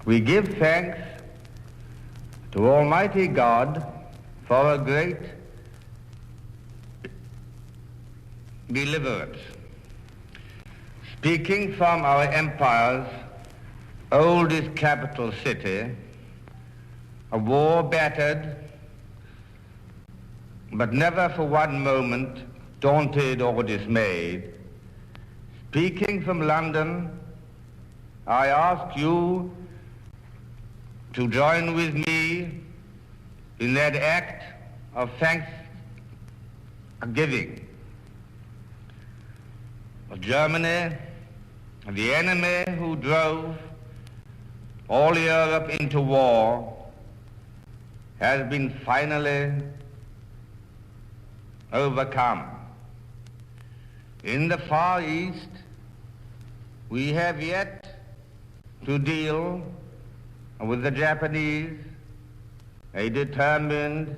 We give thanks to Almighty God for a great deliverance. Speaking from our empire's oldest capital city, a war battered, but never for one moment daunted or dismayed. Speaking from London, I ask you to join with me in that act of thanksgiving. Germany, the enemy who drove all Europe into war, has been finally overcome. In the Far East, we have yet to deal with the Japanese, a determined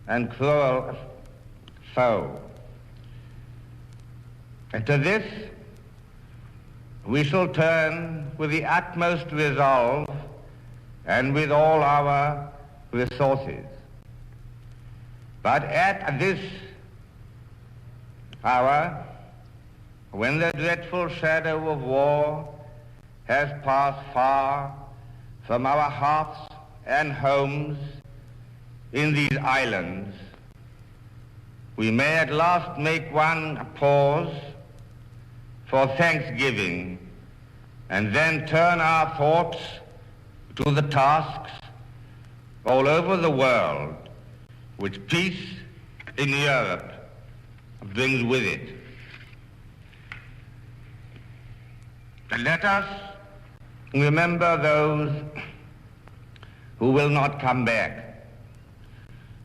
and cruel foe. And to this, we shall turn with the utmost resolve and with all our resources. But at this hour, when the dreadful shadow of war has passed far from our hearts and homes in these islands, we may at last make one pause for thanksgiving and then turn our thoughts to the tasks all over the world which peace in Europe brings with it. And let us remember those who will not come back,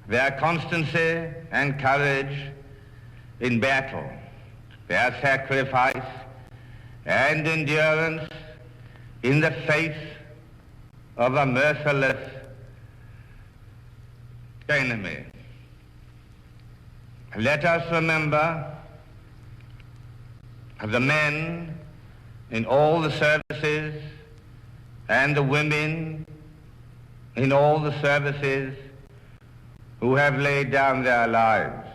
their constancy and courage in battle, their sacrifice and endurance in the face of a merciless enemy. Let us remember the men in all the services and the women in all the services who have laid down their lives.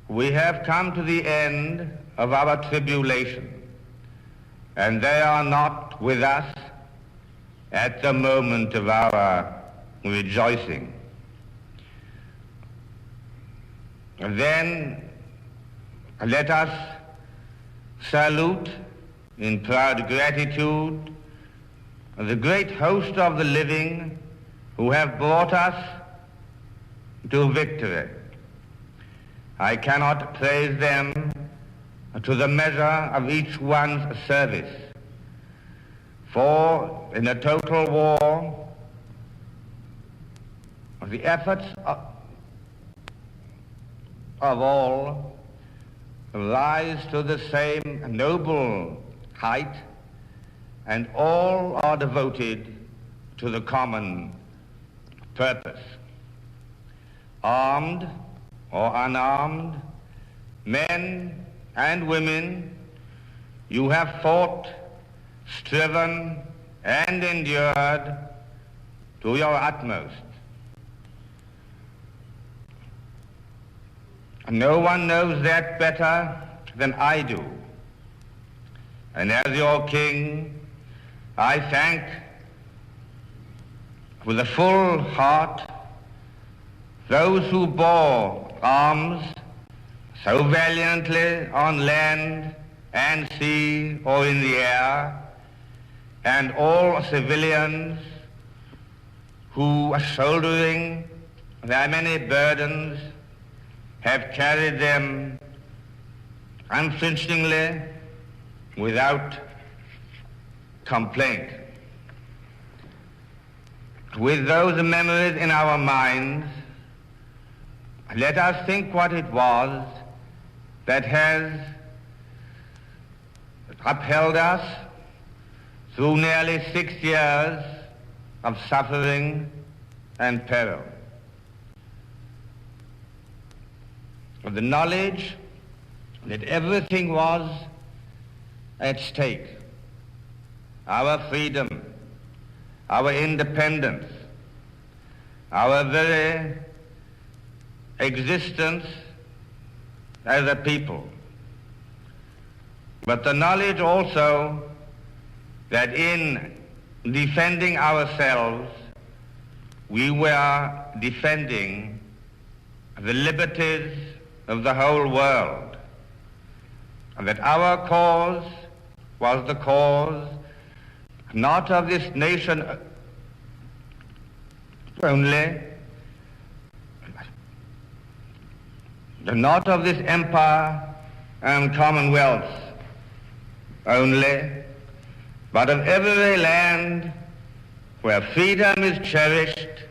We have come to the end of our tribulation, and they are not with us at the moment of our rejoicing. Then let us salute in proud gratitude the great host of the living who have brought us to victory. I cannot praise them to the measure of each one's service, for in a total war, the efforts of all rise to the same noble height, and all are devoted to the common purpose. Armed or unarmed, men and women, you have fought, striven, and endured to your utmost. No one knows that better than I do. And as your king, I thank with a full heart those who bore arms so valiantly on land and sea or in the air, and all civilians who, shouldering their many burdens, have carried them unflinchingly without complaint. With those memories in our minds, let us think what it was that has upheld us through nearly 6 years of suffering and peril. The knowledge that everything was at stake, our freedom, our independence, our very existence as a people, but the knowledge also that in defending ourselves, we were defending the liberties of the whole world, and that our cause was the cause not of this nation only, not of this empire and commonwealth only, but of every land where freedom is cherished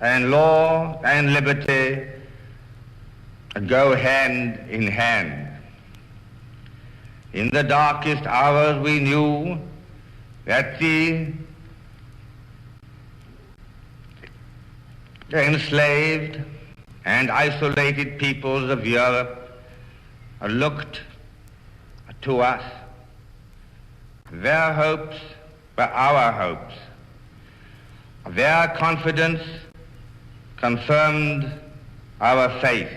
and law and liberty go hand in hand. In the darkest hours we knew that the enslaved and isolated peoples of Europe looked to us. Their hopes were our hopes. Their confidence confirmed our faith.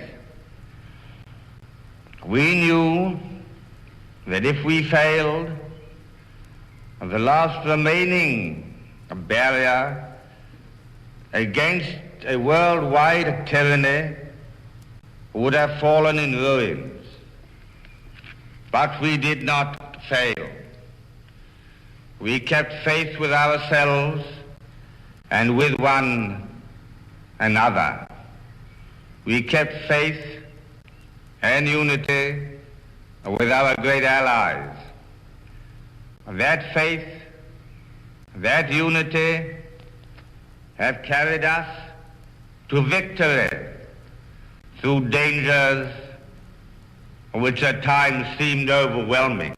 We knew that if we failed, the last remaining barrier against a worldwide tyranny would have fallen in ruins. But we did not fail. We kept faith with ourselves and with one another. We kept faith and unity with our great allies. That faith, that unity have carried us to victory through dangers which at times seemed overwhelming.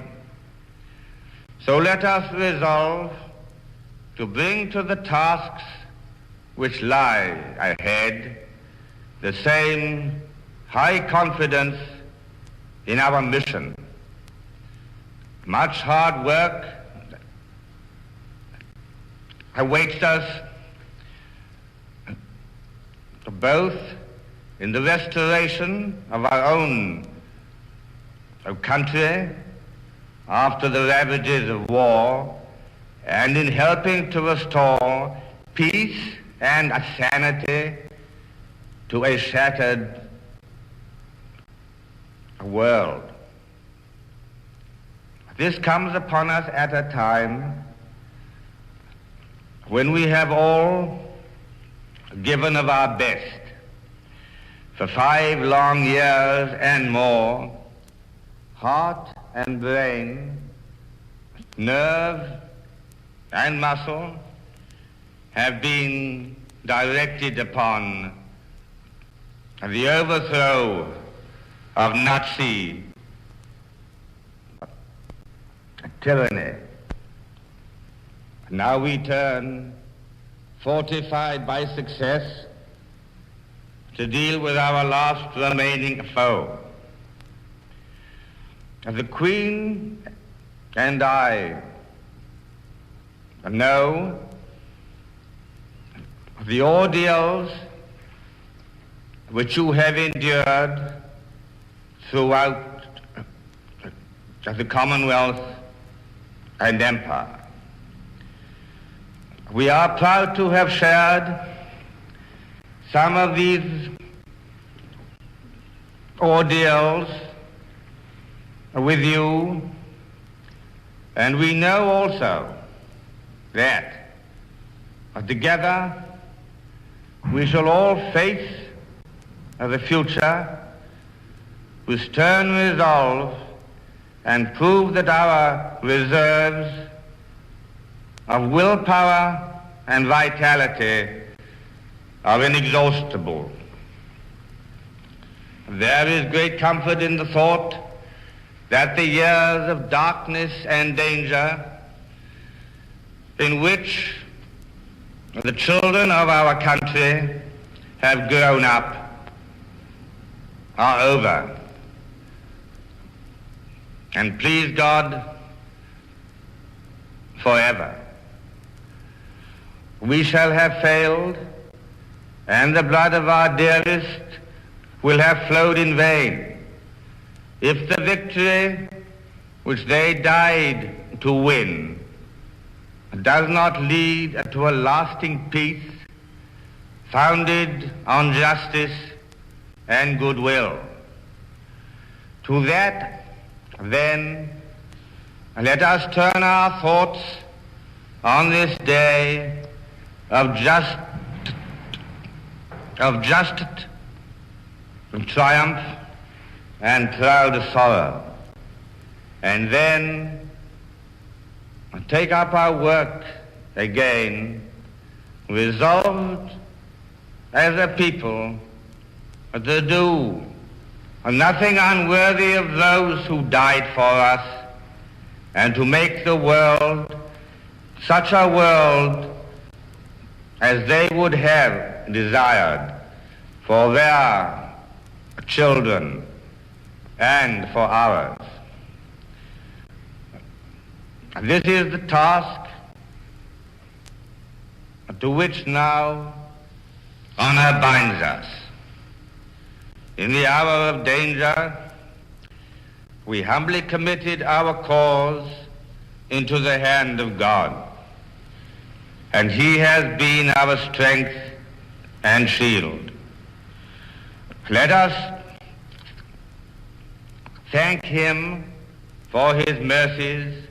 So let us resolve to bring to the tasks which lie ahead the same high confidence in our mission. Much hard work awaits us both in the restoration of our own country after the ravages of war, and in helping to restore peace and sanity to a shattered world. This comes upon us at a time when we have all given of our best for 5 long years and more. Heart and brain, nerve and muscle have been directed upon the overthrow of Nazi tyranny. Now we turn, fortified by success, to deal with our last remaining foe. The Queen and I know the ordeals which you have endured throughout the Commonwealth and Empire. We are proud to have shared some of these ordeals with you, and we know also that together we shall all face the future with stern resolve and prove that our reserves of willpower and vitality are inexhaustible. There is great comfort in the thought that the years of darkness and danger in which the children of our country have grown up are over. And please God, forever. We shall have failed, and the blood of our dearest will have flowed in vain, if the victory which they died to win does not lead to a lasting peace founded on justice and goodwill. To that, then, let us turn our thoughts on this day of just triumph and proud sorrow, and then take up our work again, resolved as a people to do nothing unworthy of those who died for us, and to make the world such a world as they would have desired for their children and for ours. This is the task to which now honor binds us. In the hour of danger, we humbly committed our cause into the hand of God, and He has been our strength and shield. Let us thank Him for His mercies,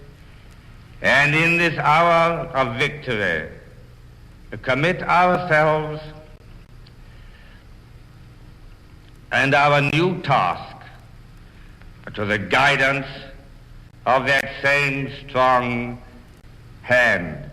and in this hour of victory, commit ourselves and our new task to the guidance of that same strong hand.